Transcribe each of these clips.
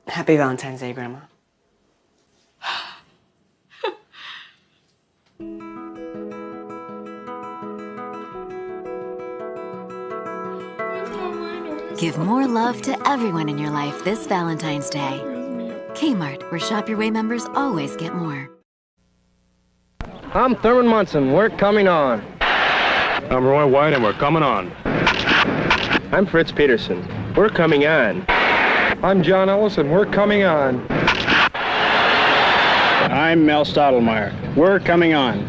Happy Valentine's Day, Grandma. Give more love to everyone in your life this Valentine's Day. Kmart, where Shop Your Way members always get more. I'm Thurman Munson. We're coming on. I'm Roy White, and we're coming on. I'm Fritz Peterson. We're coming on. I'm John Ellis, and we're coming on. I'm Mel Stottlemyre. We're coming on.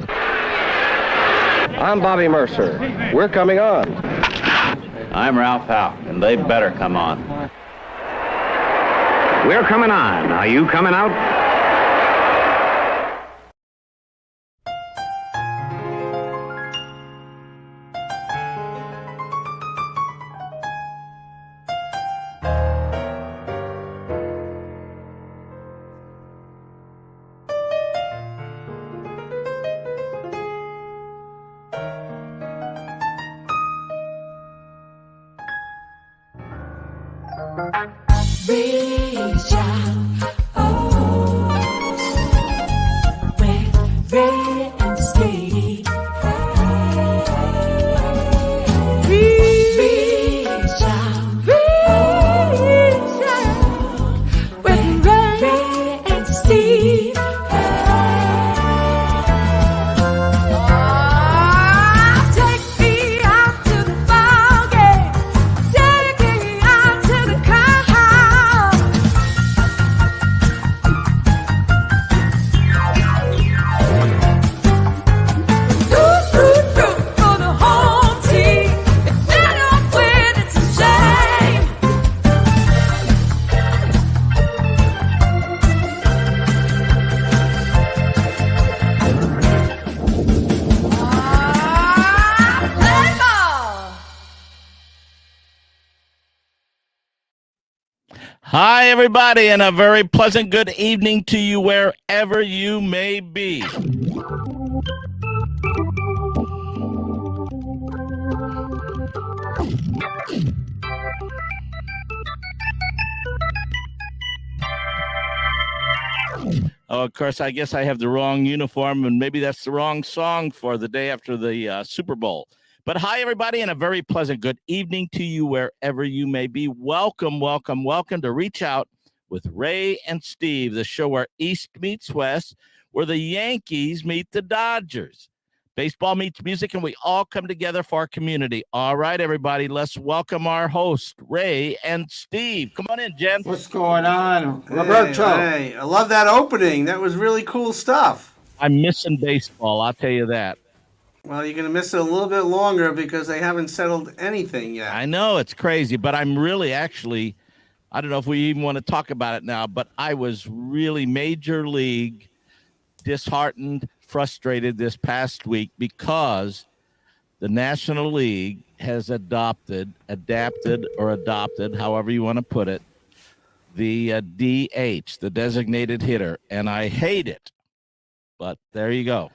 I'm Bobby Mercer. We're coming on. I'm Ralph Howe, and they better come on. We're coming on. Are you coming out? Reach out, oh, with Ray and Steve. Reach out, with Ray and Steve. Take me out to the ball game. Take me out to the car. Hi, everybody, and a very pleasant good evening to you wherever you may be. Oh, of course, I guess I have the wrong uniform, and maybe that's the wrong song for the day after the Super Bowl. But hi, everybody, and a very pleasant good evening to you wherever you may be. Welcome, welcome, welcome to Reach Out with Ray and Steve, the show where East meets West, where the Yankees meet the Dodgers. Baseball meets music, and we all come together for our community. All right, everybody, let's welcome our host, Ray and Steve. Come on in, Jen. What's going on? Roberto. Hey, I love that opening. That was really cool stuff. I'm missing baseball, I'll tell you that. Well, you're going to miss it a little bit longer because they haven't settled anything yet. I know, it's crazy, but I'm really actually, I don't know if we even want to talk about it now, but I was really major league disheartened, frustrated this past week because the National League has adopted, however you want to put it, the DH, the designated hitter, and I hate it. But there you go.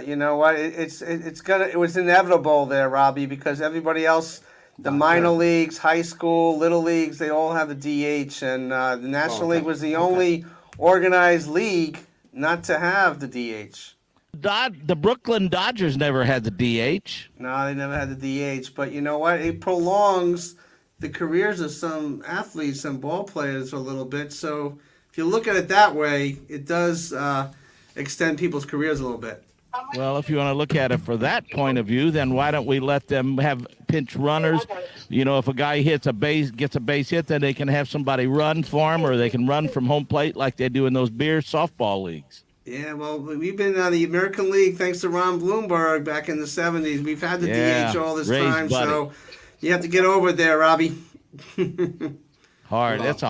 You know what? It was inevitable there, Robby, because everybody else, the minor leagues, high school, little leagues, they all have the DH, and the National League was the only organized league not to have the DH. The Brooklyn Dodgers never had the DH. No, they never had the DH. But you know what? It prolongs the careers of some athletes and ball players a little bit. So if you look at it that way, it does extend people's careers a little bit. Well, if you want to look at it for that point of view, then why don't we let them have pinch runners? You know, if a guy gets a base hit, then they can have somebody run for him, or they can run from home plate like they do in those beer softball leagues. Yeah, well, we've been on the American League thanks to Ron Bloomberg back in the 70s. We've had the DH all this time, so You have to get over it there, Robby. Hard. That's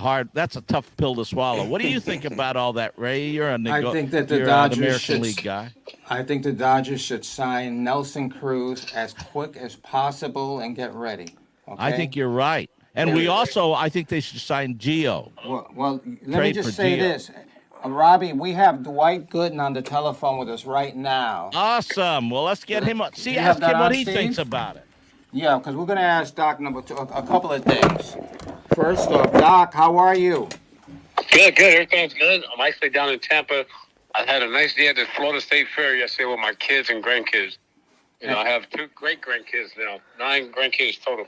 a tough pill to swallow. What do you think about all that, Ray? You're I think that the you're an Dodgers American should. League guy. I think the Dodgers should sign Nelson Cruz as quick as possible and get ready. Okay? I think you're right. And I think they should sign Gio. Well, let me Trade just for say Gio. this. Robbie, we have Dwight Gooden on the telephone with us right now. Awesome. Well, let's get him. You Ask have that him what on, he Steve? thinks about it. Yeah, because we're going to ask Doc number two a couple of things. First off, Doc, how are you? Good. Everything's good. I'm actually down in Tampa. I had a nice day at the Florida State Fair yesterday with my kids and grandkids. I have 2 great grandkids now. 9 grandkids total.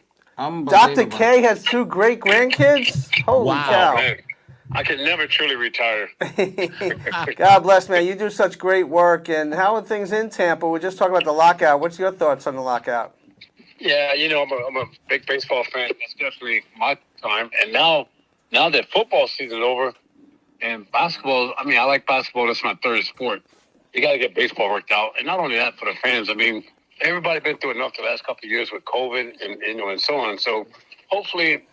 Dr. K has 2 great grandkids? Holy cow. Man, I could never truly retire. God bless, man. You do such great work. And how are things in Tampa? We're just talking about the lockout. What's your thoughts on the lockout? Yeah, I'm a big baseball fan. That's definitely my time. And now that football season's over and basketball, I like basketball. That's my third sport. You got to get baseball worked out. And not only that for the fans. Everybody been through enough the last couple of years with COVID and so on. So hopefully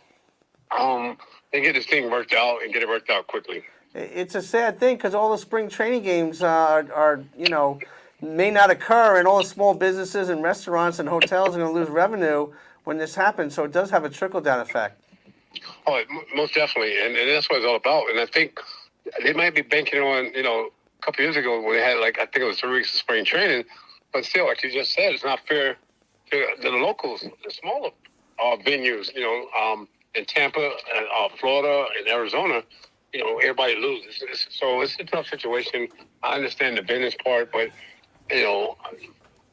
they get this thing worked out and get it worked out quickly. It's a sad thing because all the spring training games are may not occur, and all the small businesses and restaurants and hotels are going to lose revenue when this happens. So it does have a trickle-down effect. Oh, most definitely. And that's what it's all about. And I think they might be banking on, a couple years ago when they had, I think it was 3 weeks of spring training. But still, like you just said, it's not fair to the locals, the smaller venues, in Tampa, Florida, and Arizona. Everybody loses. So it's a tough situation. I understand the business part, but,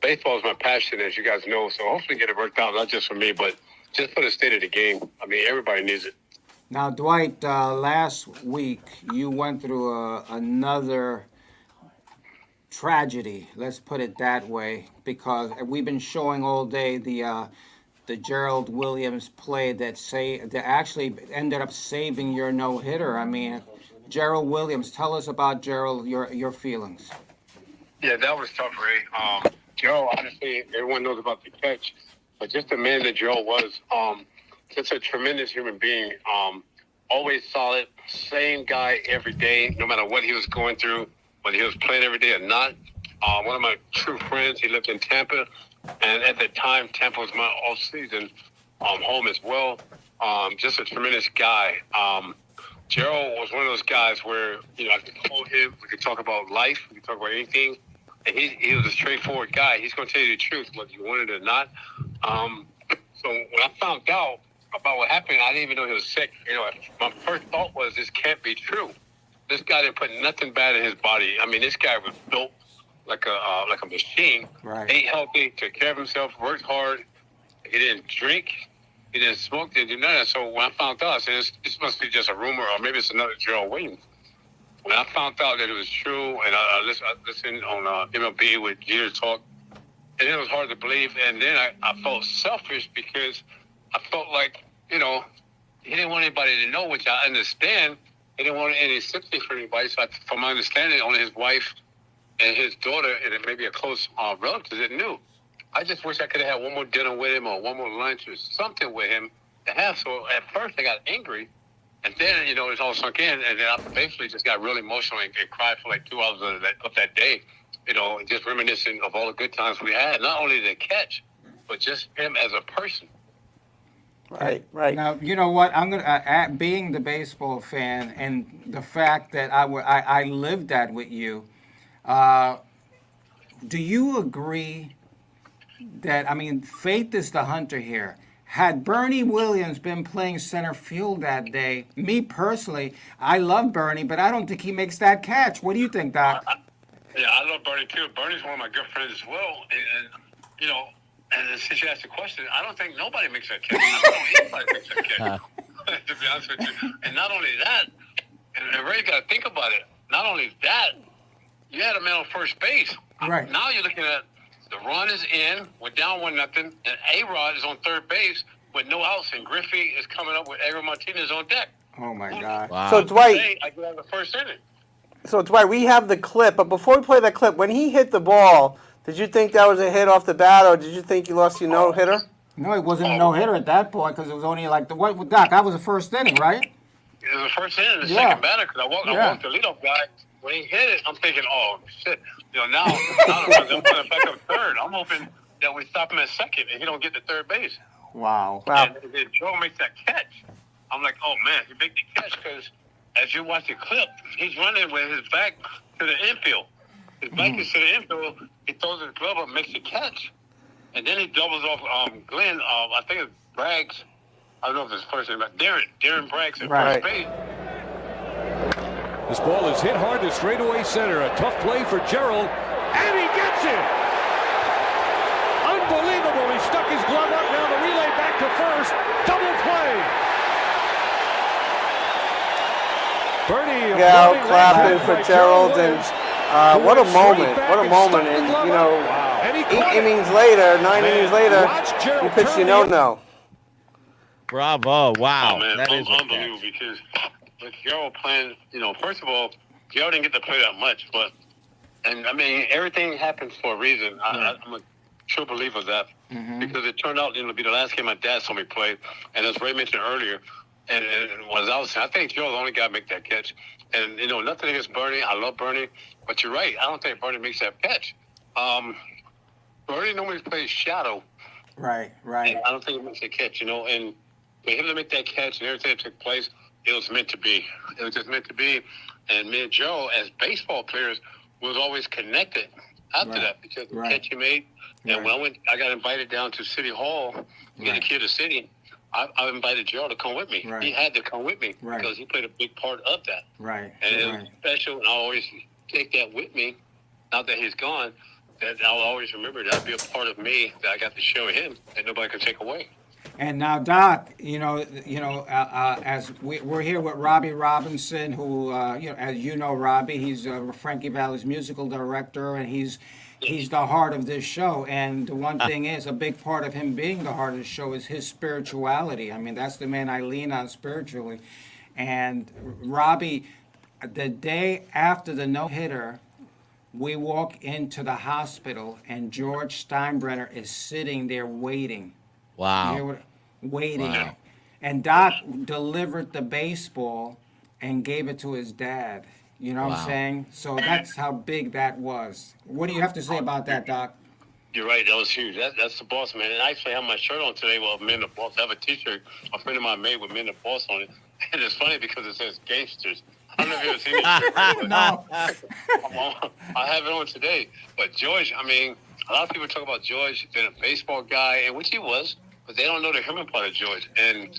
baseball is my passion, as you guys know. So hopefully get it worked out, not just for me, but just for the state of the game. Everybody needs it. Now, Dwight, last week you went through another tragedy, let's put it that way, because we've been showing all day the Gerald Williams play that actually ended up saving your no-hitter. Gerald Williams, tell us about Gerald, your feelings. Yeah, that was tough, Ray. Gerald, honestly, everyone knows about the catch, but just the man that Gerald was, just a tremendous human being, always solid, same guy every day, no matter what he was going through, whether he was playing every day or not. One of my true friends, he lived in Tampa, and at the time, Tampa was my all-season home as well. Just a tremendous guy. Gerald was one of those guys where, I could call him, we could talk about life, we could talk about anything, and he was a straightforward guy. He's going to tell you the truth, whether you want it or not. So when I found out about what happened, I didn't even know he was sick. My first thought was, this can't be true. This guy didn't put nothing bad in his body. This guy was built like a machine. Right. Ate healthy, took care of himself, worked hard. He didn't drink. He didn't smoke. Didn't do none of that. So when I found out, I said, this must be just a rumor, or maybe it's another Gerald Williams. When I found out that it was true, and I listened on MLB with Jeter talk, and it was hard to believe. And then I felt selfish because I felt like, he didn't want anybody to know, which I understand. He didn't want any sympathy for anybody. So from my understanding, only his wife and his daughter and maybe a close relative that knew. I just wish I could have had one more dinner with him or one more lunch or something with him to have. So at first I got angry, and then, it all sunk in, and then I basically just got really emotional and cried for 2 hours of that day, just reminiscing of all the good times we had, not only the catch, but just him as a person. Right. Now, you know what? I'm gonna being the baseball fan and the fact that I lived that with you. Do you agree that faith is the hunter here? Had Bernie Williams been playing center field that day, me personally, I love Bernie, but I don't think he makes that catch. What do you think, Doc? Yeah, I love Bernie too. Bernie's one of my good friends as well, and since you asked the question, I don't think nobody makes that catch. I don't know anybody makes that catch, to be honest with you. And not only that, and Ray got to think about it, not only that, you had a man on first base. Right. Now you're looking at the run is in, we're down 1-0, and A-Rod is on third base with no outs, and Griffey is coming up with Edgar Martinez on deck. Oh, my God. Wow. So, Dwight, I get out of the first inning. we have the clip, but before we play that clip, when he hit the ball, did you think that was a hit off the bat, or did you think you lost your no-hitter? No, it wasn't a no-hitter at that point because it was only like Doc, that was the first inning, right? It was the first inning, the Yeah. second batter, because I walked the leadoff guy. When he hit it, I'm thinking, oh, shit. Now I'm putting back up third. I'm hoping that we stop him at second and he don't get to third base. Wow. And then Joe makes that catch. I'm like, oh, man, he made the catch because as you watch the clip, he's running with his back to the infield. His back is to the infield. He throws his glove up, makes the catch. And then he doubles off Glenn. I think it's Braggs. I don't know if it's first name, but Darren Braggs at first base. This ball is hit hard to straightaway center. A tough play for Gerald, and he gets it! Unbelievable! He stuck his glove up. Now the relay back to first. Double play. Bernie, clapping for Gerald, and what a moment! What a moment! And you know, 9 innings later, you pitch you no. Bravo! Wow, Oh, man, that is unbelievable because with Gerald playing, first of all, Gerald didn't get to play that much, and I mean, everything happens for a reason. I'm a true believer of that because it turned out to be the last game my dad saw me play, and as Ray mentioned earlier, and was I was saying, I think Gerald's the only guy to make that catch, and nothing against Bernie. I love Bernie, but you're right. I don't think Bernie makes that catch. Bernie normally plays shadow. Right. And I don't think he makes that catch, and for him to make that catch and everything that took place, it was meant to be. It was just meant to be. And me and Joe, as baseball players, was always connected after that because the catch he made. And when I got invited down to City Hall to get a kid to City, I invited Joe to come with me. Right. He had to come with me because he played a big part of that. Right. And it was special, and I always take that with me. Now that he's gone, that I'll always remember that'll be a part of me that I got to show him that nobody can take away. And now, Doc, as we're here with Robby Robinson, who, as you know, Robby, he's Frankie Valli's musical director, and he's the heart of this show. And the one thing is, a big part of him being the heart of the show is his spirituality. I mean, that's the man I lean on spiritually. And Robby, the day after the no-hitter, we walk into the hospital, and George Steinbrenner is sitting there waiting. Wow. Waiting. Wow. And Doc delivered the baseball and gave it to his dad. You know what I'm saying? So that's how big that was. What do you have to say about that, Doc? You're right. That was huge. That's the boss, man. And I actually have my shirt on today. Well, Men the Boss. I have a T-shirt a friend of mine made with Men the Boss on it. And it's funny because it says gangsters. I don't know if you've ever seen this shirt. Right? No. I have it on today. But George, I mean, a lot of people talk about George being a baseball guy, and which he was, but they don't know the human part of George. And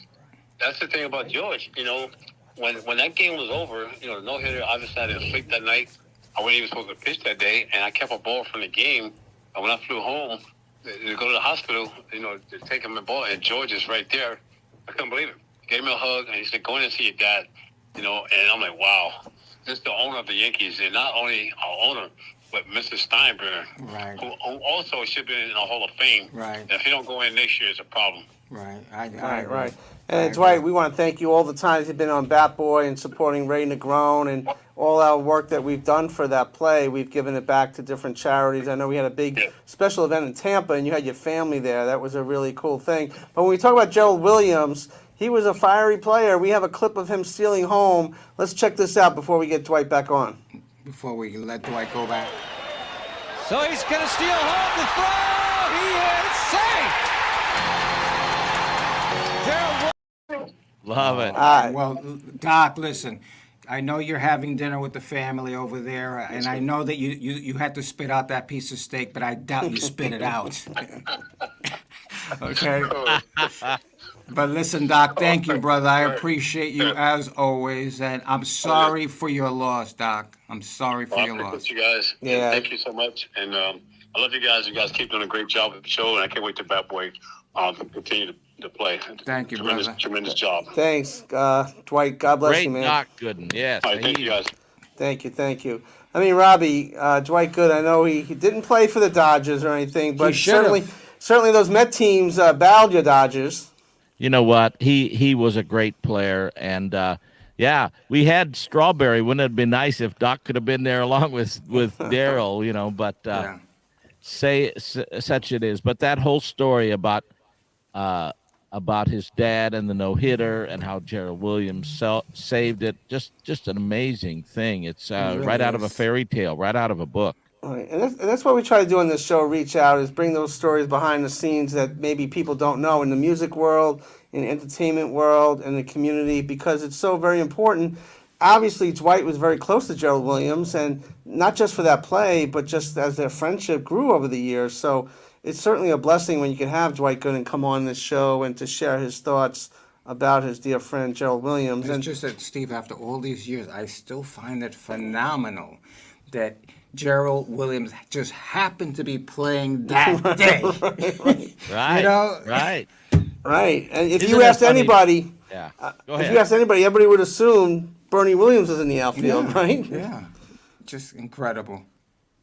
that's the thing about George. When that game was over, the no-hitter, obviously I didn't sleep that night. I wasn't even supposed to pitch that day, and I kept a ball from the game. And when I flew home to go to the hospital, to take him the ball, and George is right there. I couldn't believe it. Gave him a hug, and he said, "Go in and see your dad." And I'm like, wow, this is the owner of the Yankees, and not only our owner, but Mr. Steinbrenner, who also should be in the Hall of Fame. Right. And if he don't go in next year, it's a problem. Right. Right. And Dwight, we want to thank you all the times you've been on Bat Boy and supporting Ray Negron and all our work that we've done for that play. We've given it back to different charities. I know we had a big special event in Tampa, and you had your family there. That was a really cool thing. But when we talk about Gerald Williams, he was a fiery player. We have a clip of him stealing home. Let's check this out before we get Dwight back on. Before we let Dwight go back. So he's going to steal home the throw. He is safe. Gerald. Love it. Well, Doc, listen. I know you're having dinner with the family over there, and I know that you had to spit out that piece of steak, but I doubt you spit it out. Okay? But listen, Doc, thank you, brother. I appreciate you as always, and I'm sorry for your loss, Doc. I'm sorry for your I loss. appreciate you guys. Yeah. Thank you so much. And I love you guys. You guys keep doing a great job with the show, and I can't wait to Bat Boy continue to play. Thank you, brother. Tremendous job. Thanks, Dwight. God bless Great you, man. Doc Gooden. Yes. All right, thank you guys. Thank you. I mean, Robby, Dwight Good, I know he didn't play for the Dodgers or anything, but certainly those Met teams bowed your Dodgers. You know what? He was a great player, and we had Strawberry. Wouldn't it have been nice if Doc could have been there along with Daryl? But such it is. But that whole story about about his dad and the no-hitter and how Gerald Williams saved it. Just an amazing thing. It's really right out of a is. fairy tale, right out of a book. Right. And that's what we try to do on this show, reach out, is bring those stories behind the scenes that maybe people don't know in the music world, in the entertainment world, in the community, because it's so very important. Obviously, Dwight was very close to Gerald Williams, and not just for that play, but just as their friendship grew over the years. So it's certainly a blessing when you can have Dwight Gooden come on this show and to share his thoughts about his dear friend Gerald Williams. It's And just that, Steve, after all these years, I still find it phenomenal that Gerald Williams just happened to be playing that day. Right. You know? Right. right, and if Isn't you it asked funny? anybody, Yeah. Go if ahead. you asked anybody, everybody would assume Bernie Williams was in the outfield, Yeah, right? Yeah. Just incredible.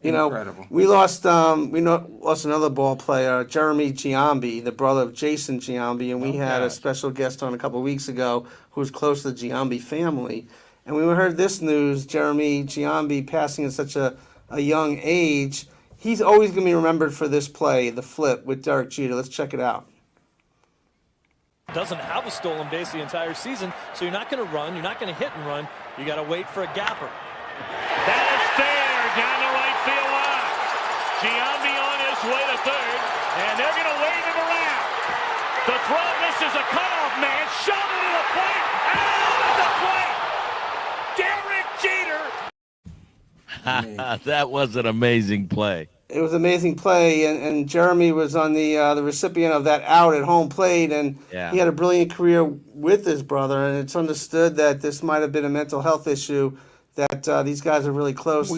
You know, Incredible. we lost another ball player, Jeremy Giambi, the brother of Jason Giambi, and we had a gosh. special guest on a couple of weeks ago who was close to the Giambi family. And when we heard this news, Jeremy Giambi passing at such a young age, he's always going to be remembered for this play, the flip with Derek Jeter. Let's check it out. Doesn't have a stolen base the entire season, so you're not going to run, you're not going to hit and run, you got to wait for a gapper. That is fair down the right field line. Giambi on his way to third, and they're going to wave him around. The throw misses a cutoff man, shot into the plate, out at the plate. Derek Jeter. That was an amazing play. It was an amazing play, and Jeremy was on the recipient of that out at home plate, and Yeah. he had a brilliant career with his brother, and it's understood that this might have been a mental health issue, that these guys are really close.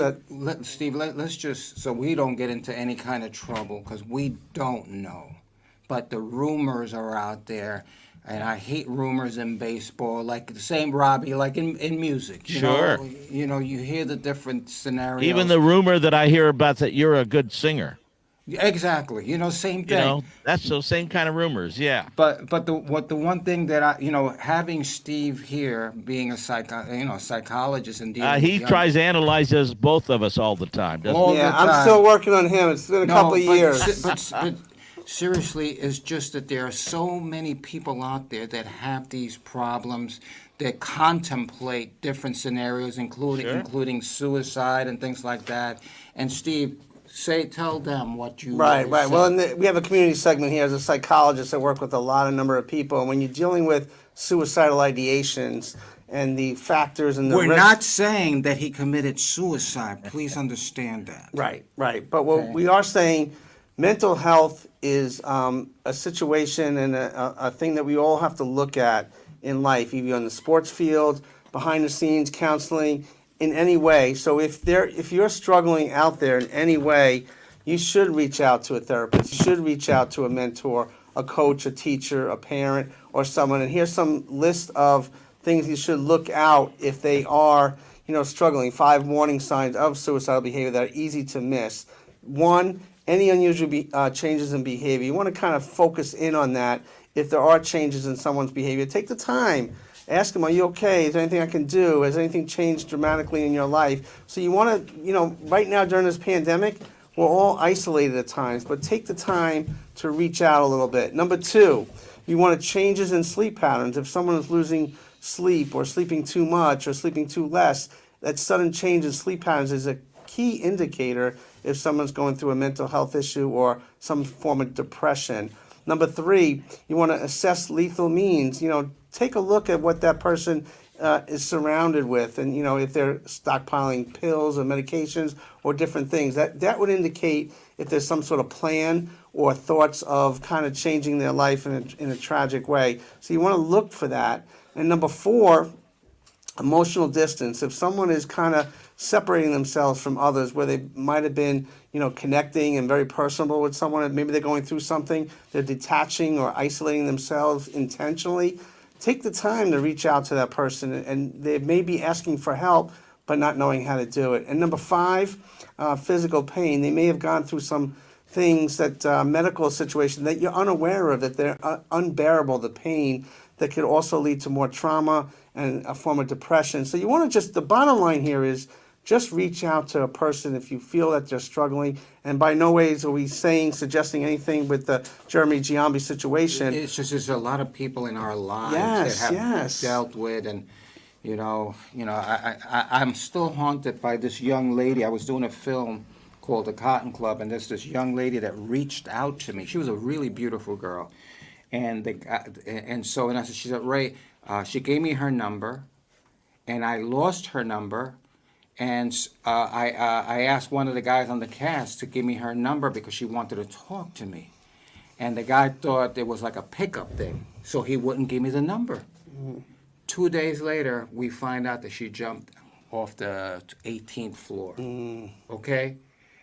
Steve, let's just, so we don't get into any kind of trouble, because we don't know. But the rumors are out there, and I hate rumors in baseball, like the same, Robby, like in music. Sure. You hear the different scenarios. Even the rumor that I hear about that you're a good singer. Exactly. Same thing. That's those same kind of rumors. Yeah. But the one thing that having Steve here, being a psychologist and dealing He with tries to analyze us, both of us, all the time. Doesn't All he? Yeah, the I'm time. still working on him. It's been a couple of years. But seriously, it's just that there are so many people out there that have these problems, that contemplate different scenarios, including suicide and things like that. And Steve, tell them what you Right. said. Well, we have a community segment here as a psychologist. I work with a number of people, and when you're dealing with suicidal ideations and the factors and the We're risks, not saying that he committed suicide. Please understand that. Right. But what we are saying, mental health is a situation and a thing that we all have to look at in life, either on the sports field, behind the scenes, counseling, in any way. So if you're struggling out there in any way, you should reach out to a therapist. You should reach out to a mentor, a coach, a teacher, a parent, or someone. And here's some list of things you should look out if they are, struggling. 5 warning signs of suicidal behavior that are easy to miss. 1, any unusual changes in behavior. You want to kind of focus in on that. If there are changes in someone's behavior, take the time. Ask them, are you okay? Is there anything I can do? Has anything changed dramatically in your life? So you want to, right now during this pandemic, we're all isolated at times, but take the time to reach out a little bit. Number 2, you want changes in sleep patterns. If someone is losing sleep or sleeping too much or sleeping too less, that sudden change in sleep patterns is a key indicator if someone's going through a mental health issue or some form of depression. Number 3, you want to assess lethal means. Take a look at what that person is surrounded with, and if they're stockpiling pills or medications or different things. That would indicate if there's some sort of plan or thoughts of kind of changing their life in a tragic way. So you want to look for that. And number 4, emotional distance. If someone is kind of separating themselves from others, where they might have been, connecting and very personable with someone, and maybe they're going through something, they're detaching or isolating themselves intentionally, take the time to reach out to that person, and they may be asking for help, but not knowing how to do it. And number 5, physical pain. They may have gone through some things that medical situation that you're unaware of, that they're unbearable, the pain that could also lead to more trauma and a form of depression. So you want to the bottom line here is just reach out to a person if you feel that they're struggling. And by no ways are we suggesting anything with the Jeremy Giambi situation. It's just there's a lot of people in our lives Yes, that have yes. dealt with, and I'm still haunted by this young lady. I was doing a film called The Cotton Club, and there's this young lady that reached out to me. She was a really beautiful girl, and I said, she said, Ray, she gave me her number, and I lost her number. And I asked one of the guys on the cast to give me her number because she wanted to talk to me. And the guy thought it was like a pickup thing, so he wouldn't give me the number. 2 days later, we find out that she jumped off the 18th floor. Okay?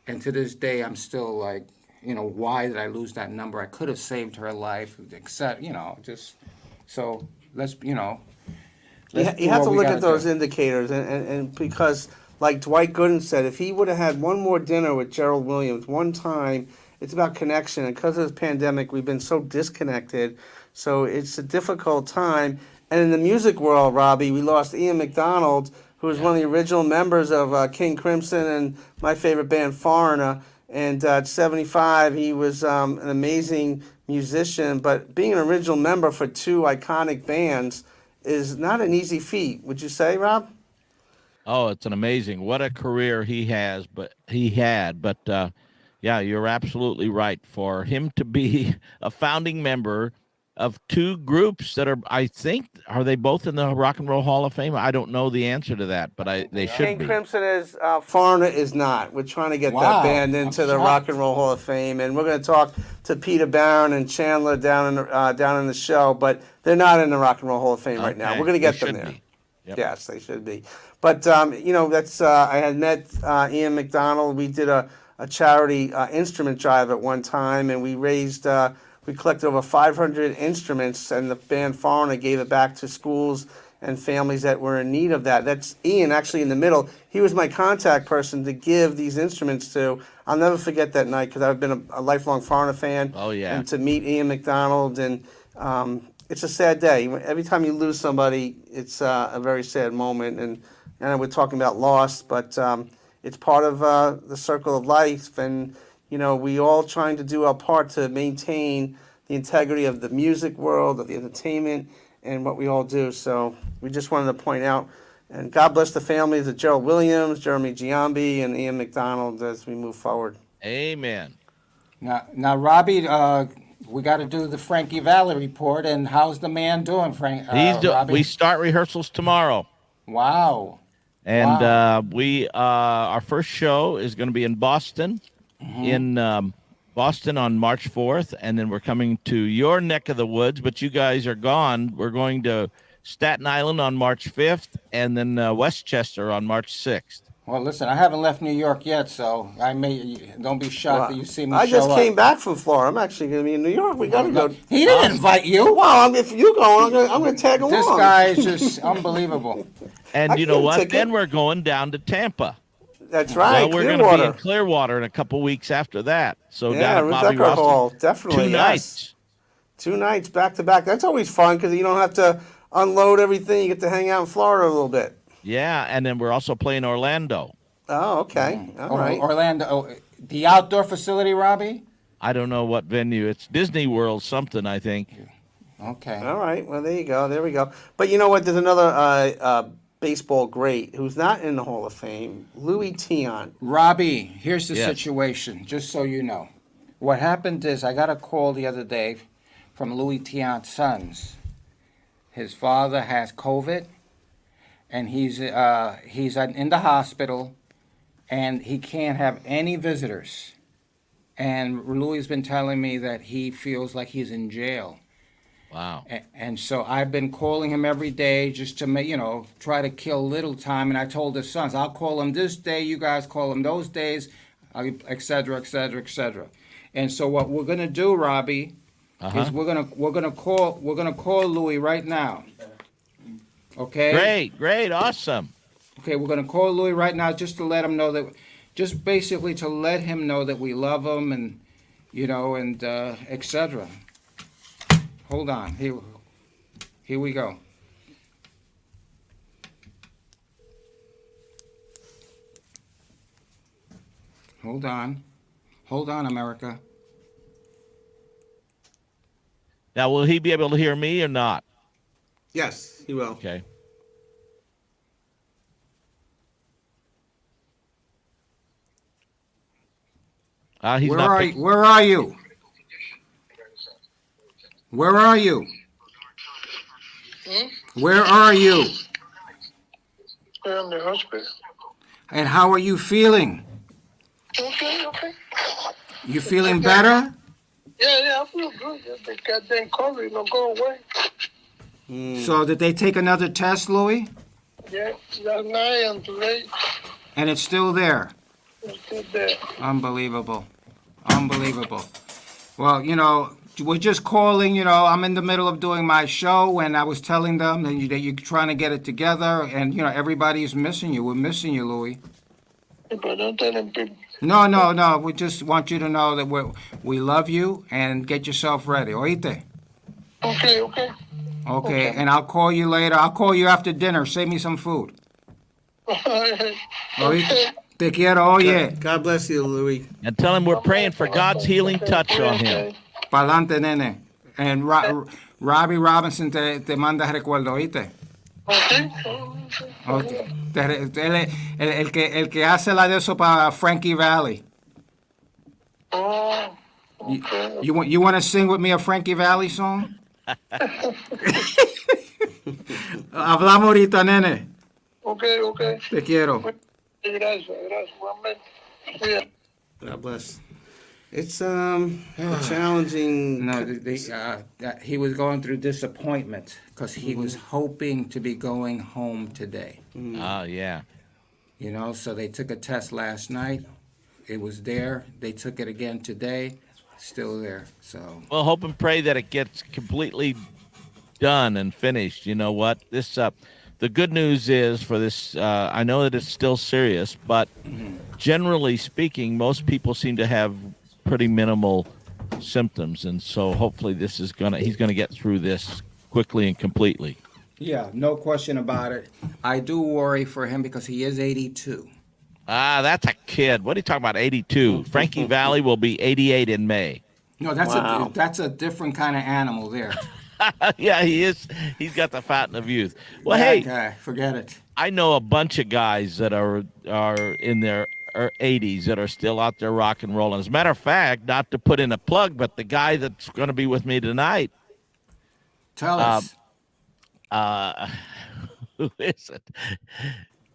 And to this day, I'm still like, why did I lose that number? I could have saved her life, except, just, so let's, You have to look at those indicators, and because, like Dwight Gooden said, if he would have had one more dinner with Gerald Williams one time, it's about connection. And because of this pandemic, we've been so disconnected. So it's a difficult time. And in the music world, Robby, we lost Ian McDonald, who was one of the original members of King Crimson and my favorite band, Foreigner. And at 75, he was an amazing musician. But being an original member for two iconic bands is not an easy feat, would you say, Rob? Oh, it's an amazing. What a career he had. But yeah, you're absolutely right. For him to be a founding member of two groups that are, I think, are they both in the Rock and Roll Hall of Fame? I don't know the answer to that, but they should King be. Crimson is, Foreigner is not. We're trying to get that band into the Rock and Roll Hall of Fame, and we're going to talk to Peter Barron and Chandler down in the show, but they're not in the Rock and Roll Hall of Fame right now. We're going to get them there. Yep. Yes, they should be. But that's I had met Ian McDonald. We did a charity instrument drive at one time, and we raised. We collected over 500 instruments, and the band Foreigner gave it back to schools and families that were in need of that. That's Ian, actually, in the middle. He was my contact person to give these instruments to. I'll never forget that night because I've been a lifelong Foreigner fan. Oh, yeah. And to meet Ian McDonald, and it's a sad day. Every time you lose somebody, it's a very sad moment. And we're talking about loss, but it's part of the circle of life, and we all trying to do our part to maintain the integrity of the music world, of the entertainment, and what we all do. So we just wanted to point out, and God bless the families of Gerald Williams, Jeremy Giambi, and Ian McDonald as we move forward. Amen. Now, Robby, we got to do the Frankie Valli report, and how's the man doing, Frank? We start rehearsals tomorrow. Wow. And our first show is going to be in Boston. In Boston on March 4th, and then we're coming to your neck of the woods, but you guys are gone. We're going to Staten Island on March 5th, and then Westchester on March 6th. Well, listen, I haven't left New York yet, so don't be shocked that you see me I just show came up. back from Florida. I'm actually going to be in New York. We got to go. He didn't invite you. Well, if you go, I'm going to tag along. This guy is just unbelievable. And you know what? Then we're going down to Tampa. That's right. Well, we're going to be in Clearwater in a couple weeks after that. So down at Bobby Ruth Hall, definitely. 2 nights. 2 nights back to back. That's always fun because you don't have to unload everything. You get to hang out in Florida a little bit. Yeah, and then we're also playing Orlando. Oh, okay. All right. Orlando, the outdoor facility, Robby? I don't know what venue. It's Disney World something, I think. Okay. All right. Well, there you go. There we go. But you know what? There's another baseball great who's not in the Hall of Fame, Louis Tiant. Robby, here's the situation, just so you know. What happened is I got a call the other day from Louis Tiant's sons. His father has COVID, and he's in the hospital, and he can't have any visitors. And Louis has been telling me that he feels like he's in jail. Wow. And so I've been calling him every day just to try to kill little time. And I told his sons, I'll call him this day, you guys call him those days, et cetera, et cetera, et cetera. And so what we're gonna do, Robby, is we're gonna call Louis right now. Okay. Great, awesome. Okay, we're gonna call Louis right now just to let him know that, just basically to let him know that we love him, and and et cetera. Hold on. Here we go. Hold on. Hold on, America. Now, will he be able to hear me or not? Yes, he will. Okay. He's Where not. are you? Where are you? Where are you? Where are you? I'm in the hospital. And how are you feeling? Okay. You feeling better? Yeah, I feel good. The goddamn COVID don't go away. So did they take another test, Louis? Yeah, last night and today. And it's still there. It's still there. Unbelievable. Well, we're just calling, I'm in the middle of doing my show, and I was telling them that you're trying to get it together, and, everybody's missing you. We're missing you, Louis. But don't tell them people. No. We just want you to know that we love you, and get yourself ready. Oíste? Okay, and I'll call you later. I'll call you after dinner. Save me some food. Oíste? Te quiero, oye. God bless you, Louis. And tell him we're praying for God's healing touch on him. Pa'lante, nene. And Robby Robinson te manda recuerdo, ¿oíste? Okay. El que hace la de eso para Frankie Valli. You want to sing with me a Frankie Valli song? Hablamos ahorita, nene. Okay. Te quiero. Gracias. God bless. It's challenging. No, he was going through disappointment because he was hoping to be going home today. Oh, yeah. So they took a test last night. It was there. They took it again today. Still there. So. Well, hope and pray that it gets completely done and finished. You know what? The good news is for this, I know that it's still serious, but generally speaking, most people seem to have pretty minimal symptoms, and so hopefully he's gonna get through this quickly and completely. Yeah, no question about it. I do worry for him because he is 82. That's a kid. What are you talking about, 82? Frankie Valli will be 88 in May. No, that's a different kind of animal there. Yeah, he is. He's got the fountain of youth. Well, hey, guy, forget it. I know a bunch of guys that are in their 80s that are still out there rock and rolling. As a matter of fact, not to put in a plug, but the guy that's going to be with me tonight. Tell us. Who is it?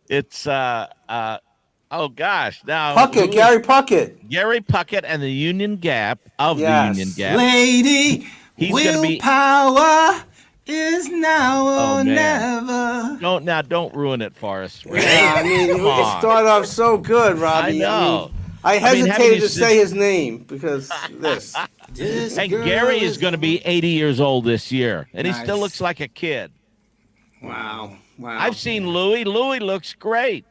It's oh gosh, now Puckett, Gary Puckett. Gary Puckett and the Union Gap of the Union Gap. Lady, willpower is now or never. Don't ruin it for us. Ray. Yeah, I mean, it started off so good, Robby. I know. I hesitated to say his name because this. And Gary is going to be 80 years old this year, and he still looks like a kid. Wow. I've seen Louis. Louis looks great.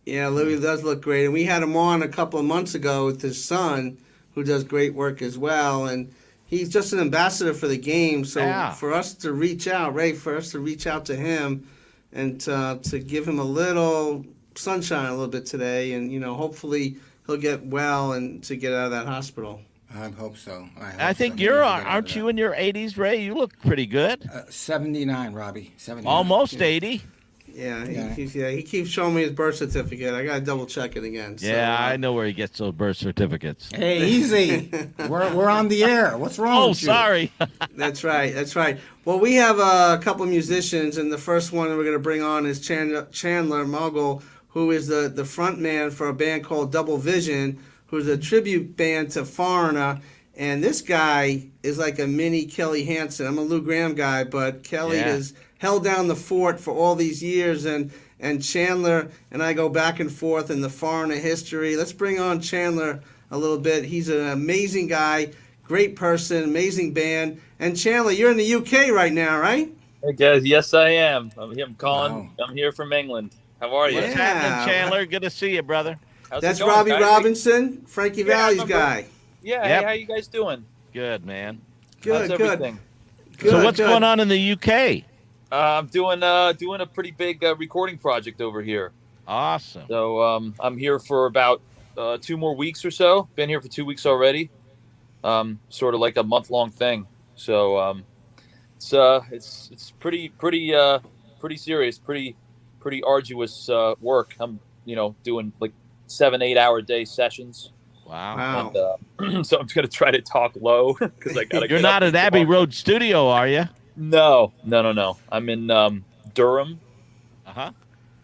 Yeah, Louis does look great, and we had him on a couple of months ago with his son, who does great work as well, and he's just an ambassador for the game. So for us to reach out, to him and to give him a little sunshine a little bit today, and hopefully he'll get well and to get out of that hospital. I hope so. I think aren't you in your 80s, Ray? You look pretty good. 79, Robbie. 79. Almost 80. Yeah, he keeps showing me his birth certificate. I gotta double check it again. So, yeah, I know where he gets those birth certificates. Hey, easy. we're on the air. What's wrong with you? Oh, sorry. That's right. Well, we have a couple musicians, and the first one we're gonna bring on is Chandler Mogul, who is the front man for a band called Double Vision, who's a tribute band to Foreigner. And this guy is like a mini Kelly Hansen. I'm a Lou Gramm guy, but Kelly has held down the fort for all these years, and Chandler and I go back and forth in the Foreigner history. Let's bring on Chandler a little bit. He's an amazing guy, great person, amazing band. And Chandler, you're in the UK right now, right? Hey guys, yes I am. I'm calling. Wow. I'm here from England. How are you? What's happening, Chandler? Good to see you, brother. That's Robby Robinson, Frankie Valli's guy. Yeah, hey, how you guys doing? Good, man. Good. So what's going on in the UK? I'm doing a pretty big recording project over here. Awesome. So I'm here for about 2 more weeks or so. Been here for 2 weeks already. Sort of like a month-long thing. So it's pretty serious, pretty arduous work. I'm doing like 7-8 hour day sessions. Wow. And, so I'm gonna try to talk low because I gotta. You're not at Abbey Road Studio, are you? No. I'm in Durham.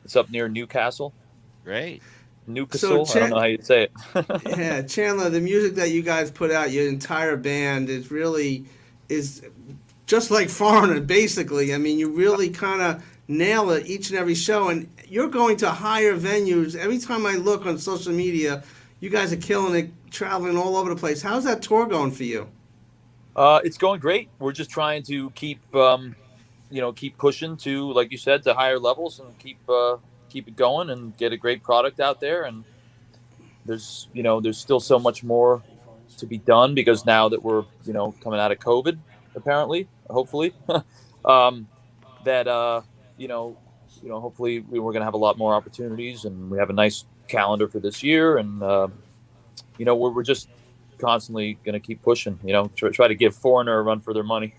It's up near Newcastle. Great. Newcastle. I don't know how you say it. Yeah, Chandler, the music that you guys put out, your entire band is just like Foreigner, basically. I mean, you really kind of nail it each and every show, and you're going to higher venues. Every time I look on social media, you guys are killing it, traveling all over the place. How's that tour going for you? It's going great. We're just trying to keep pushing to, like you said, to higher levels and keep it going and get a great product out there. And there's still so much more to be done because now that we're, coming out of COVID, apparently, hopefully, that, hopefully we're going to have a lot more opportunities, and we have a nice calendar for this year. And, we're just constantly going to keep pushing, try to give Foreigner a run for their money.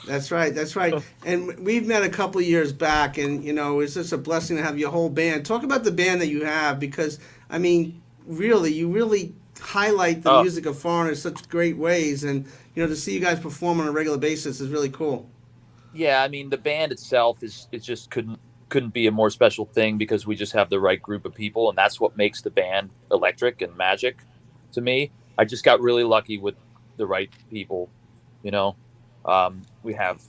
That's right. And we've met a couple of years back, and it's just a blessing to have your whole band. Talk about the band that you have, because I mean, you really highlight the music of Foreigner in such great ways, and to see you guys perform on a regular basis is really cool. Yeah, I mean, the band itself it just couldn't be a more special thing because we just have the right group of people, and that's what makes the band electric and magic to me. I just got really lucky with the right people, We have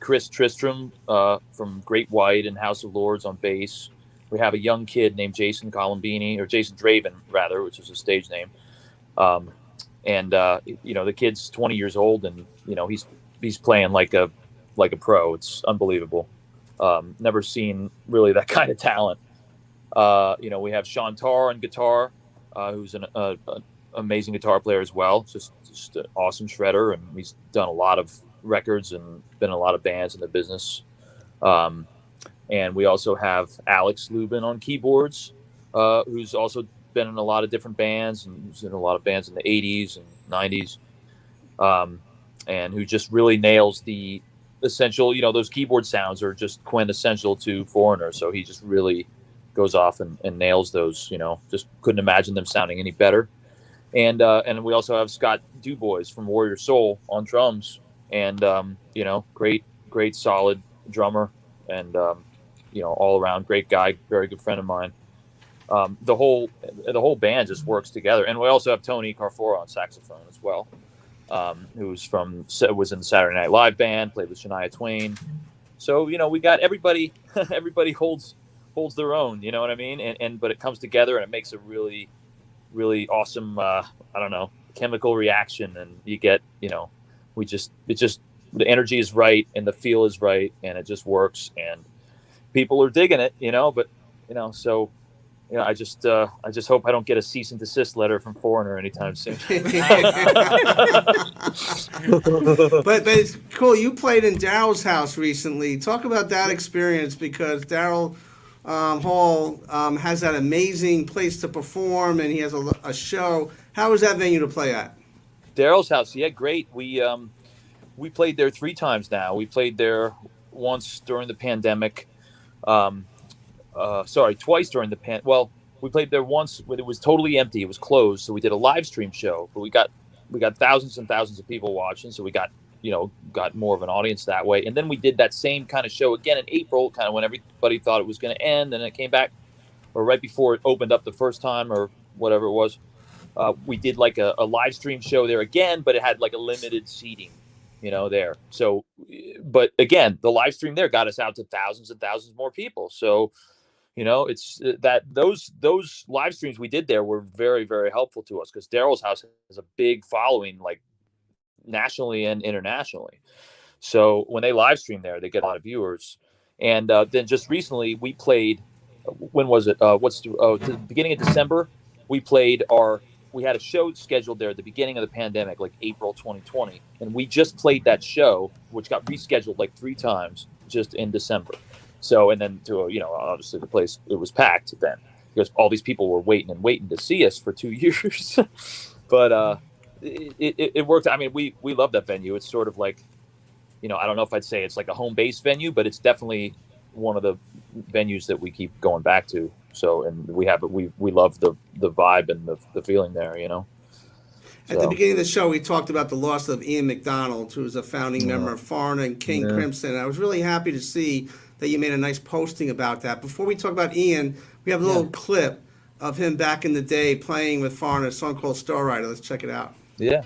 Chris Tristram from Great White and House of Lords on bass. We have a young kid named Jason Colombini, or Jason Draven, rather, which is a stage name. The kid's 20 years old, and he's playing like a pro. It's unbelievable. Never seen really that kind of talent. We have Sean Tarr on guitar, who's an amazing guitar player as well. Just an awesome shredder, and he's done a lot of records and been in a lot of bands in the business. And we also have Alex Lubin on keyboards, who's also been in a lot of different bands, and was in a lot of bands in the 80s and 90s, and who just really nails the essential, those keyboard sounds are just quintessential to Foreigner. So he just really goes off and nails those, just couldn't imagine them sounding any better. And we also have Scott Dubois from Warrior Soul on drums, and great solid drummer, and all around great guy, very good friend of mine. The whole band just works together, and we also have Tony Carfora on saxophone as well, was in the Saturday Night Live band, played with Shania Twain. So we got everybody. Everybody holds their own, you know what I mean? But it comes together, and it makes a really, really awesome, chemical reaction, and you get, the energy is right and the feel is right, and it just works, and people are digging it, so I just hope I don't get a cease and desist letter from Foreigner anytime soon. but it's cool. You played in Daryl's house recently. Talk about that experience, because Daryl Hall has that amazing place to perform, and he has a show. How was that venue to play at? Daryl's house, yeah, great. We played there 3 times now. We played there once during the pandemic. Twice during the Well, we played there once when it was totally empty. It was closed, so we did a live stream show. But we got thousands and thousands of people watching, so we got more of an audience that way. And then we did that same kind of show again in April, kind of when everybody thought it was going to end, and it came back, or right before it opened up the first time, or whatever it was. We did like a live stream show there again, but it had like a limited seating, there. So, but again, the live stream there got us out to thousands and thousands more people. So, it's that those live streams we did there were very, very helpful to us, because Daryl's house has a big following, like nationally and internationally. So when they live stream there, they get a lot of viewers. And then just recently we played, when was it? The beginning of December, we had a show scheduled there at the beginning of the pandemic, like April 2020. And we just played that show, which got rescheduled like 3 times just in December. So, and then obviously the place, it was packed then. because all these people were waiting to see us for 2 years. But it worked. I mean, we love that venue. It's sort of like, I don't know if I'd say it's like a home base venue, but it's definitely one of the venues that we keep going back to. So, and we love the vibe and the feeling there, At the beginning of the show, we talked about the loss of Ian McDonald, who was a founding member of Foreigner and King Crimson. I was really happy to see that you made a nice posting about that. Before we talk about Ian, we have a little clip of him back in the day playing with Foreigner, a song called Star Rider. Let's check it out. Yeah.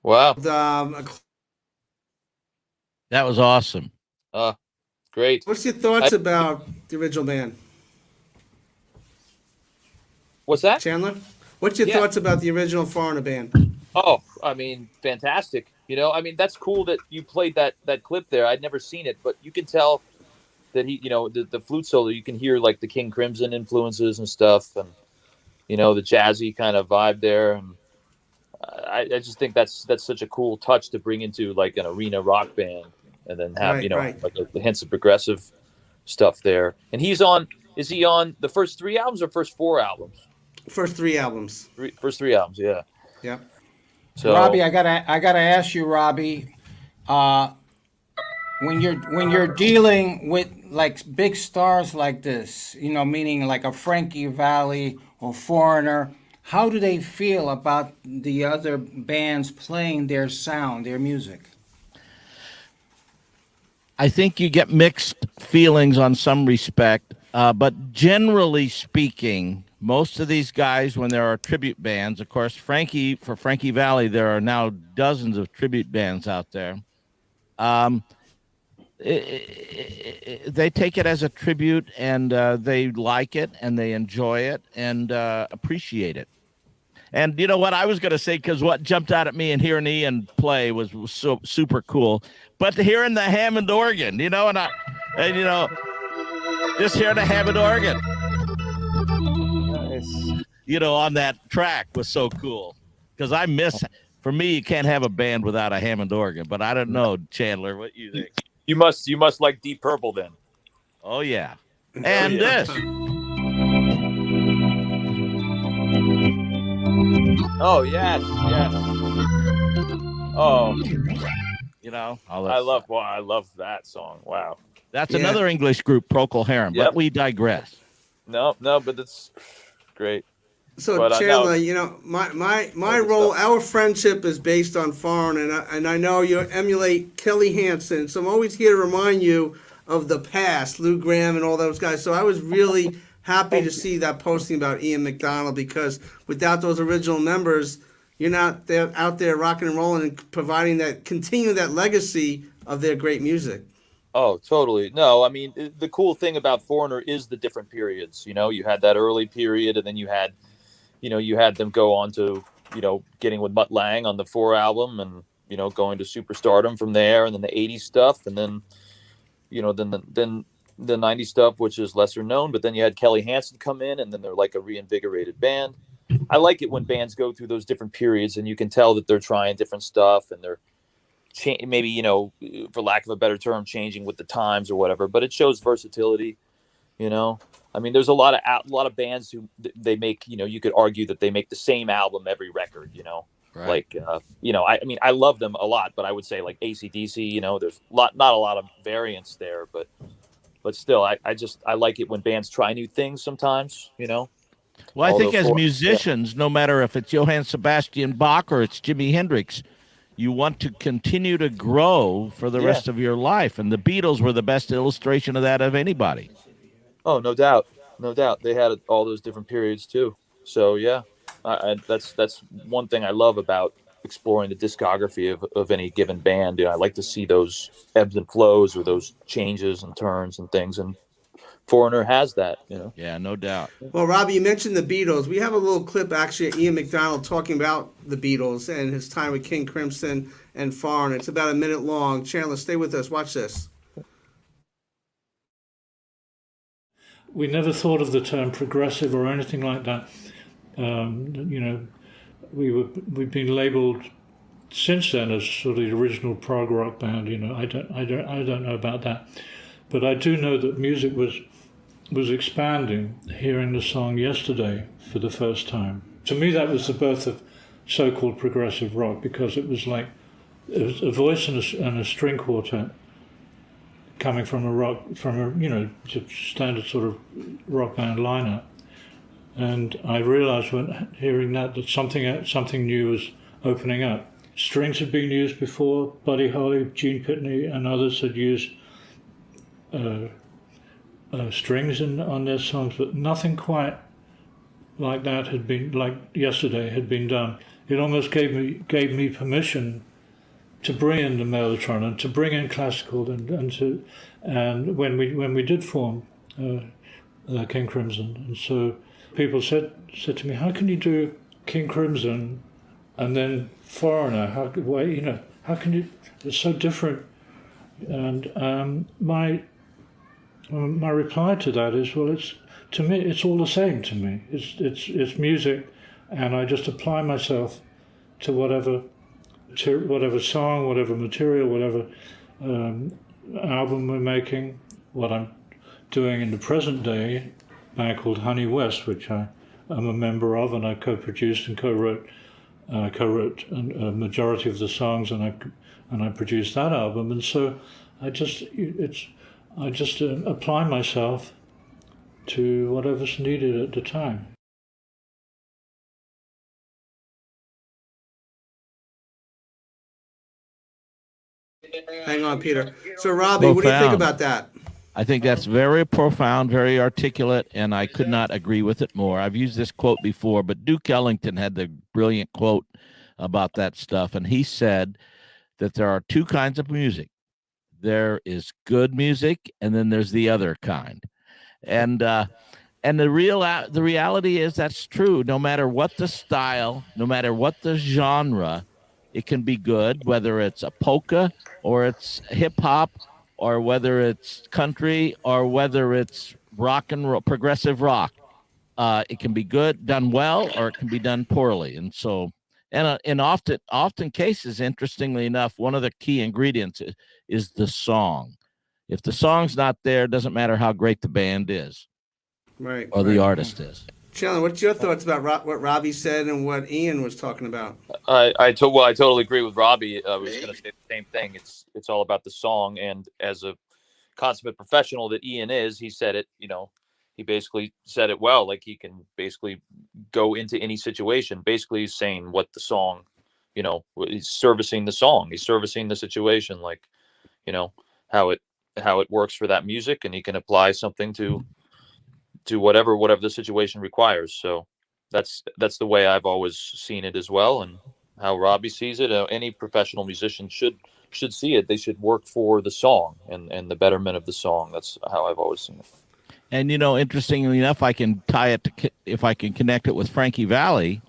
Wow. That was awesome. Great. What's your thoughts about the original band? What's that? Chandler? What's your thoughts about the original Foreigner band? Oh, I mean, fantastic. I mean, that's cool that you played that clip there. I'd never seen it, but you can tell that he, the flute solo, you can hear like the King Crimson influences and stuff, and the jazzy kind of vibe there. And I just think that's such a cool touch to bring into like an arena rock band, and then have like the hints of progressive stuff there. And is he on the first 3 albums or first 4 albums? First 3 albums. First 3 albums, yeah. Yep. So, Robby, I gotta ask you, Robby, when you're dealing with like big stars like this, meaning like a Frankie Valli or Foreigner, how do they feel about the other bands playing their sound, their music? I think you get mixed feelings on some respect, but generally speaking, most of these guys, when there are tribute bands, of course, for Frankie Valli, there are now dozens of tribute bands out there. They take it as a tribute, and they like it, and they enjoy it, and appreciate it. And you know what I was going to say, because what jumped out at me and hearing Ian play was so super cool. But hearing the Hammond organ, just hearing the Hammond organ, on that track was so cool. Because for me, you can't have a band without a Hammond organ. But I don't know, Chandler, what you think? You must like Deep Purple then. Oh yeah, and this. Oh yes. Oh, I love that song. Wow, that's another English group, Procol Harum. But we digress. No, but it's great. So Chandler, my role, our friendship is based on Foreign, and I know you emulate Kelly Hansen. So I'm always here to remind you of the past, Lou Gramm and all those guys. So I was really happy to see that posting about Ian McDonald, because without those original members, you're not out there rocking and rolling and continuing that legacy of their great music. Oh, totally. No, I mean, the cool thing about Foreigner is the different periods. You had that early period, and then you had them go on to, getting with Mutt Lange on the 4 album, and, going to superstardom from there, and then the 80s stuff, and then, then the 90s stuff, which is lesser known, but then you had Kelly Hansen come in, and then they're like a reinvigorated band. I like it when bands go through those different periods, and you can tell that they're trying different stuff, and they're maybe, for lack of a better term, changing with the times or whatever, but it shows versatility. You know, I mean, there's a lot of bands who they make. You know, you could argue that they make the same album every record. You know, Right. like I mean, I love them a lot, but I would say like AC/DC. You know, there's not a lot of variance there, but still, I like it when bands try new things sometimes. You know. Well, I Although think as musicians, no matter if it's Johann Sebastian Bach or it's Jimi Hendrix, you want to continue to grow for the rest of your life. And the Beatles were the best illustration of that of anybody. Oh, no doubt. No doubt. They had all those different periods too. So yeah, that's one thing I love about exploring the discography of any given band. You know, I like to see those ebbs and flows or those changes and turns and things. And Foreigner has that, you know. Yeah, no doubt. Well, Robbie, you mentioned the Beatles. We have a little clip actually of Ian McDonald talking about the Beatles and his time with King Crimson and Foreigner. It's about a minute long. Chandler, stay with us. Watch this. We never thought of the term progressive or anything like that. You know, we've been labelled since then as sort of the original prog rock band. You know, I don't know about that, but I do know that music was expanding. Hearing the song Yesterday for the first time, to me that was the birth of so-called progressive rock, because it was like it was a voice and a string quartet coming from just standard sort of rock band lineup. And I realized when hearing that something new was opening up. Strings had been used before. Buddy Holly, Gene Pitney, and others had used strings on their songs, but nothing quite like that like Yesterday had been done. It almost gave me permission to bring in the mellotron and to bring in classical and when we did form King Crimson, and so people said to me, how can you do King Crimson and then Foreigner? How can you? It's so different. And my reply to that is, well, to me it's all the same to me. It's music, and I just apply myself to whatever song, whatever material, whatever album we're making. What I'm doing in the present day, a band called Honey West, which I am a member of, and I co-produced and co-wrote a majority of the songs, and I produced that album. And so I just apply myself to whatever's needed at the time. Hang on, Peter. So, Robbie, what do you think about that? I think that's very profound, very articulate, and I could not agree with it more. I've used this quote before, but Duke Ellington had the brilliant quote about that stuff, and he said that there are two kinds of music. There is good music, and then there's the other kind. And the reality is that's true. No matter what the style, no matter what the genre, it can be good, whether it's a polka or it's hip hop or whether it's country or whether it's rock and roll, progressive rock. It can be good, done well, or it can be done poorly. And so, in often cases, interestingly enough, one of the key ingredients is the song. If the song's not there, it doesn't matter how great the band is, right, or the artist is. Chandler, what's your thoughts about what Robbie said and what Ian was talking about? I totally agree with Robbie. I was going to say the same thing. It's all about the song, and as a consummate professional that Ian is, he said it. You know, he basically said it well. Like, he can basically go into any situation. Basically, he's saying what the song, you know, he's servicing the song. He's servicing the situation, like, you know, how it works for that music, and he can apply something to whatever the situation requires. So that's the way I've always seen it as well, and how Robbie sees it. Any professional musician should see it. They should work for the song and the betterment of the song. That's how I've always seen it. And, you know, interestingly enough, I can tie it to, if I can connect it with Frankie Valli.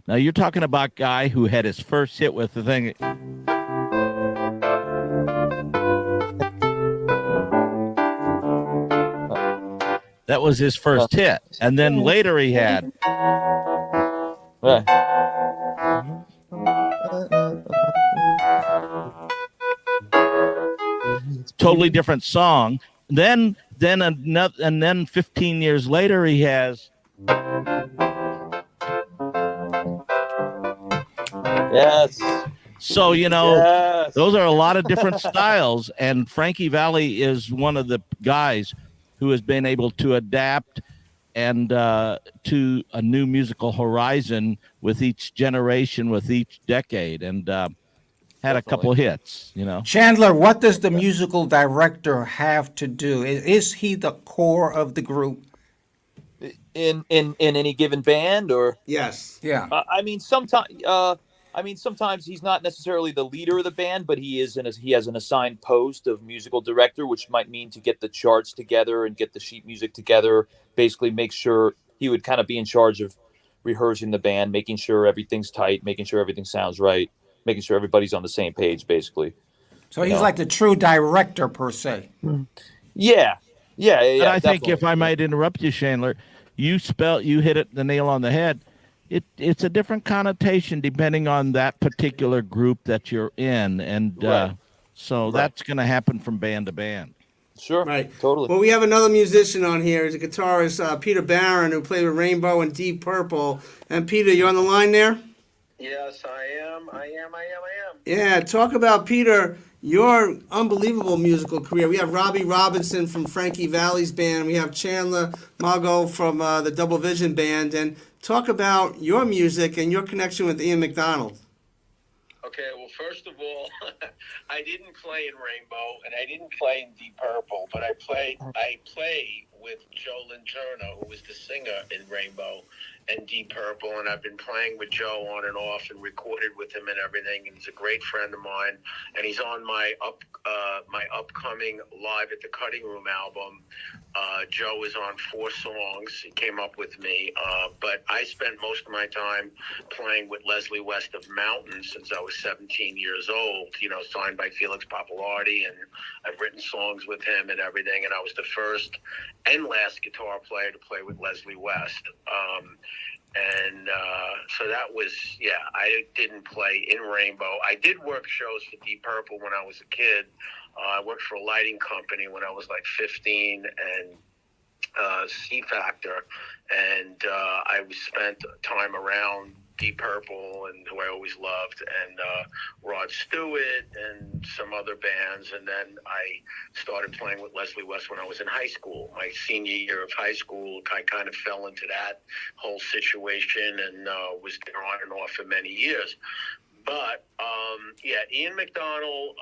Now, you're talking about a guy who had his first hit with the thing. That was his first hit. And then later he had. Totally different song. Then then another, and then 15 years later, he has. Yes. So, Yes. those are a lot of different styles. And Frankie Valli is one of the guys who has been able to adapt and to a new musical horizon with each generation, with each decade, and had a couple hits, Chandler, what does the musical director have to do? Is he the core of the group? In any given band, or yes, yeah. I mean, sometimes he's not necessarily the leader of the band, but he has an assigned post of musical director, which might mean to get the charts together and get the sheet music together. Basically, make sure he would kind of be in charge of rehearsing the band, making sure everything's tight, making sure everything sounds right, making sure everybody's on the same page, basically. So he's like the true director per se. Yeah. And I think, definitely. if I might interrupt you, Chandler, you hit the nail on the head. It's a different connotation depending on that particular group that you're in, and that's going to happen from band to band. Sure, right, totally. Well, we have another musician on here. He's a guitarist, Peter Barron, who played with Rainbow and Deep Purple. And Peter, you on the line there? Yes, I am. Yeah, talk about, Peter, your unbelievable musical career. We have Robbie Robinson from Frankie Valli's band. We have Chandler Margot from the Double Vision band. And talk about your music and your connection with Ian McDonald. Okay, well, first of all, I didn't play in Rainbow and I didn't play in Deep Purple, but I played with Joe Linterna, who was the singer in Rainbow and Deep Purple, and I've been playing with Joe on and off and recorded with him and everything, and he's a great friend of mine, and he's on my upcoming Live at the Cutting Room album. Joe is on 4 songs. He came up with me, but I spent most of my time playing with Leslie West of Mountain since I was 17 years old, signed by Felix Pappalardi, and I've written songs with him and everything, and I was the first and last guitar player to play with Leslie West. So that was, I didn't play in Rainbow. I did work shows for Deep Purple when I was a kid. I worked for a lighting company when I was like 15, and C Factor, and I spent time around Deep Purple, and who I always loved, and Rod Stewart and some other bands. And then I started playing with Leslie West when I was in high school. My senior year of high school, I kind of fell into that whole situation and was there on and off for many years. But, Ian McDonald,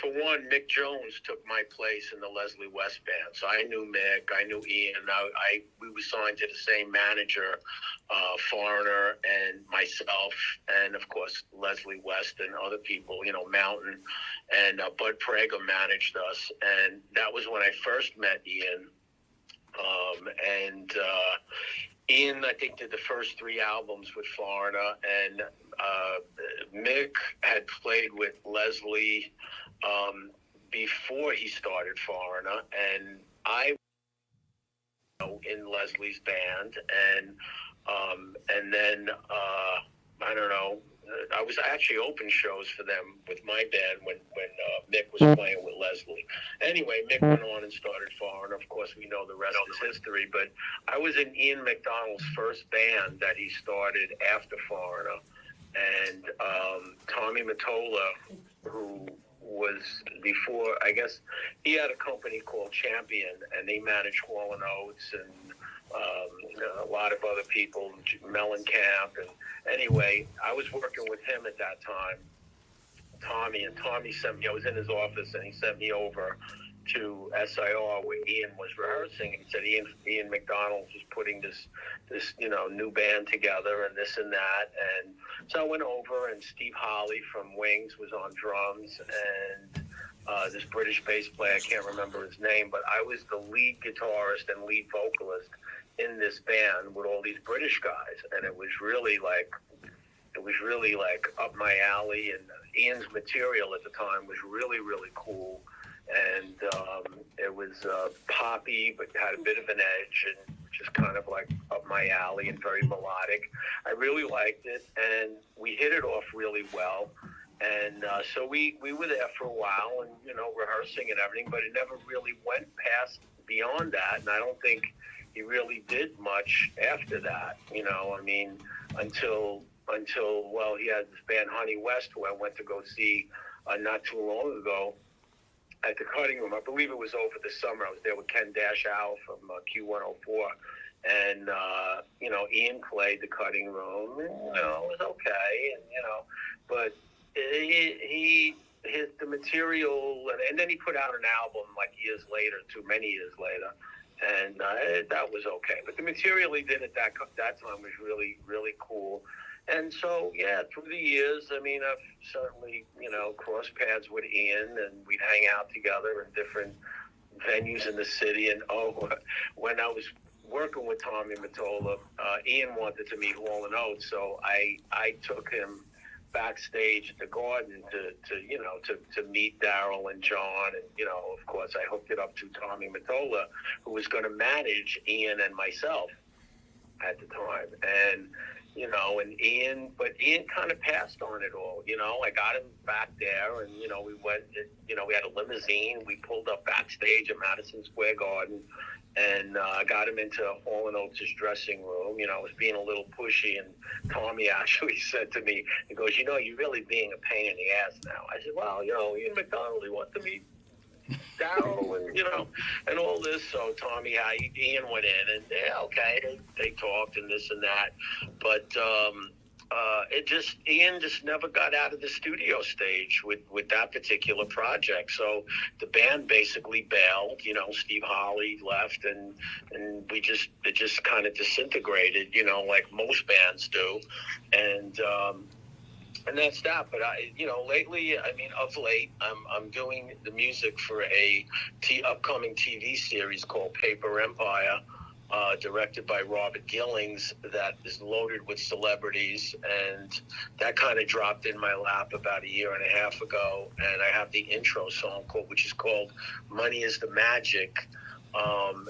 for one, Mick Jones took my place in the Leslie West band. So I knew Mick, I knew Ian. We were signed to the same manager, Foreigner and myself, and, of course, Leslie West and other people, Mountain. And Bud Prager managed us. And that was when I first met Ian. Ian, I think, did the first 3 albums with Florida, and Mick had played with Leslie before he started Foreigner, and I in Leslie's band, and then I don't know. I was actually open shows for them with my band when Mick was playing with Leslie. Anyway, Mick went on and started Foreigner. Of course, we know the rest is history. But I was in Ian McDonald's first band that he started after Foreigner. And Tommy Mottola, who was before, I guess, he had a company called Champion, and they managed Hall & Oates and a lot of other people, Mellencamp. And anyway, I was working with him at that time, Tommy sent me, I was in his office, and he sent me over to SIR where Ian was rehearsing. He said Ian McDonald was putting this new band together and this and that. And so I went over, and Steve Holly from Wings was on drums, and this British bass player, I can't remember his name, but I was the lead guitarist and lead vocalist in this band with all these British guys, and it was really like up my alley. And Ian's material at the time was really, really cool, and it was poppy but had a bit of an edge, and just kind of like up my alley and very melodic. I really liked it, and we hit it off really well. And so we were there for a while and, rehearsing and everything, but it never really went past beyond that. And I don't think he really did much after that, until he had this band Honey West, who I went to go see not too long ago at the Cutting Room. I believe it was over the summer. I was there with Ken Dashow from Q104. And, Ian played the Cutting Room. And, it was okay. And, but the material, and then he put out an album like many years later. And that was okay. But the material he did at that time was really, really cool. And so, through the years, I've certainly, crossed paths with Ian, and we'd hang out together in different venues in the city. And, when I was working with Tommy Mottola, Ian wanted to meet Hall & Oates, so I took him backstage at the Garden to meet Daryl and John, and of course I hooked it up to Tommy Mottola, who was going to manage Ian and myself at the time, and Ian kind of passed on it all. I got him back there, and we went. We had a limousine. We pulled up backstage at Madison Square Garden. And I got him into Hall & Oates' dressing room. I was being a little pushy, and Tommy actually said to me, he goes, you're really being a pain in the ass now. I said, well, Ian McDonald, he wanted to meet Daryl and, and all this. So Ian went in, and okay, they talked and this and that. But Ian just never got out of the studio stage with that particular project. So the band basically bailed. Steve Holley left, and it just kind of disintegrated. Like most bands do, and that's that. But lately, of late, I'm doing the music for a upcoming TV series called Paper Empire. Directed by Robert Gillings, that is loaded with celebrities, and that kind of dropped in my lap about a year and a half ago. And I have the intro song which is called "Money Is the Magic,"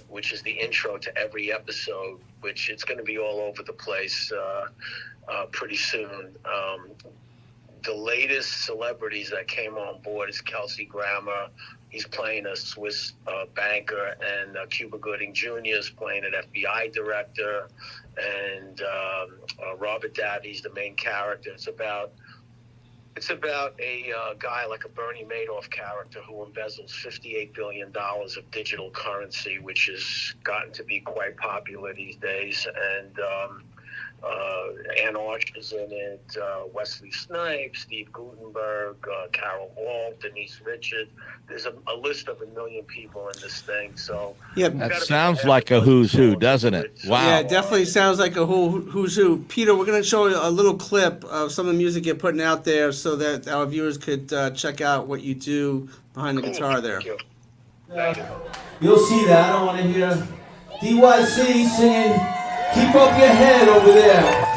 which is the intro to every episode. Which it's going to be all over the place pretty soon. The latest celebrities that came on board is Kelsey Grammer. He's playing a Swiss banker, and Cuba Gooding Jr. is playing an FBI director, and Robert Davies, the main character. It's about a guy like a Bernie Madoff character who embezzles $58 billion of digital currency, which has gotten to be quite popular these days. And Ann Arch is in it, Wesley Snipes, Steve Gutenberg, Carol Walt, Denise Richard. There's a list of 1 million people in this thing. So that sounds like a who's who, doesn't it? Wow. Yeah, it definitely sounds like a who's who. Peter, we're going to show you a little clip of some of the music you're putting out there so that our viewers could check out what you do behind the guitar there. Thank you. You'll see that. I don't want to hear DYC singing "Keep Up Your Head" over there.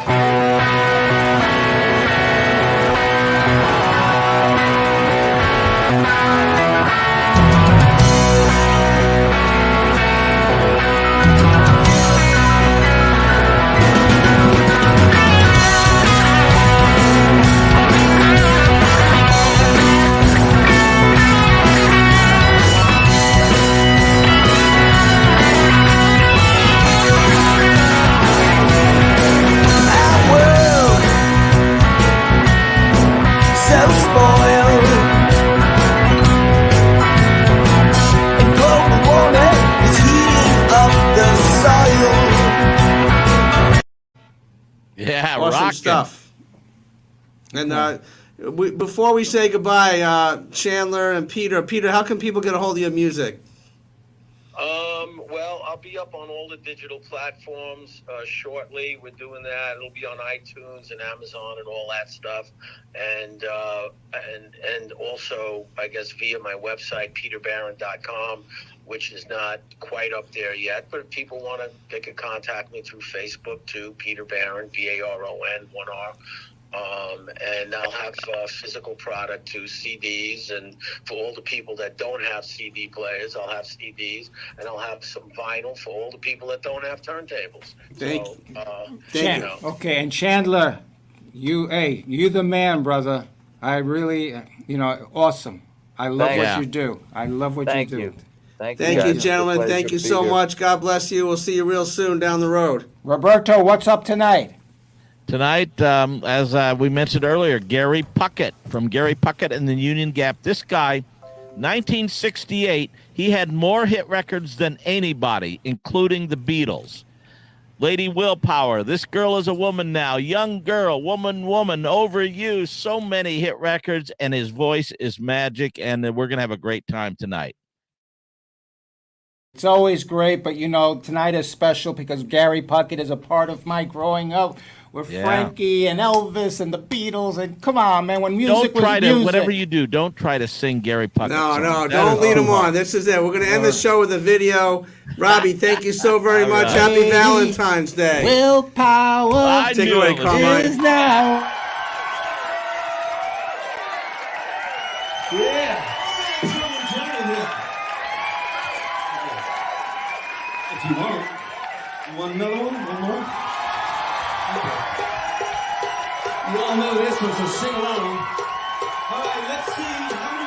Yeah, awesome rockin'. stuff. And before we say goodbye, Chandler and Peter, how can people get a hold of your music? Well, I'll be up on all the digital platforms shortly. We're doing that. It'll be on iTunes and Amazon and all that stuff, and also, I guess, via my website, peterbarron.com, which is not quite up there yet. But if people want to, they can contact me through Facebook too, Peter Barron, BARON, 1R. And I'll have physical product too, CDs, and for all the people that don't have CD players, I'll have CDs, and I'll have some vinyl for all the people that don't have turntables. Thank you. Okay, and Chandler, you the man, brother. I really, awesome. I love what you do. I love what you do. Thank you, gentlemen. Thank you so much. God bless you. We'll see you real soon down the road. Roberto, what's up tonight? Tonight, as we mentioned earlier, Gary Puckett from Gary Puckett and the Union Gap. This guy, 1968, he had more hit records than anybody, including the Beatles. Lady Willpower, This Girl Is a Woman Now, Young Girl, Woman, Over You, so many hit records, and his voice is magic, and we're going to have a great time tonight. It's always great, but tonight is special because Gary Puckett is a part of my growing up with Frankie and Elvis and the Beatles. And come on, man, when music was music. Whatever you do, don't try to sing Gary Puckett. No, don't lead him on. This is it. We're going to end the show with a video. Robbie, thank you so very much. Happy Valentine's Day. Willpower. Take it away, Carmine. Is now. Yeah. If you want another one? One more? Okay. You all know this one, so sing along. All right, let's see how many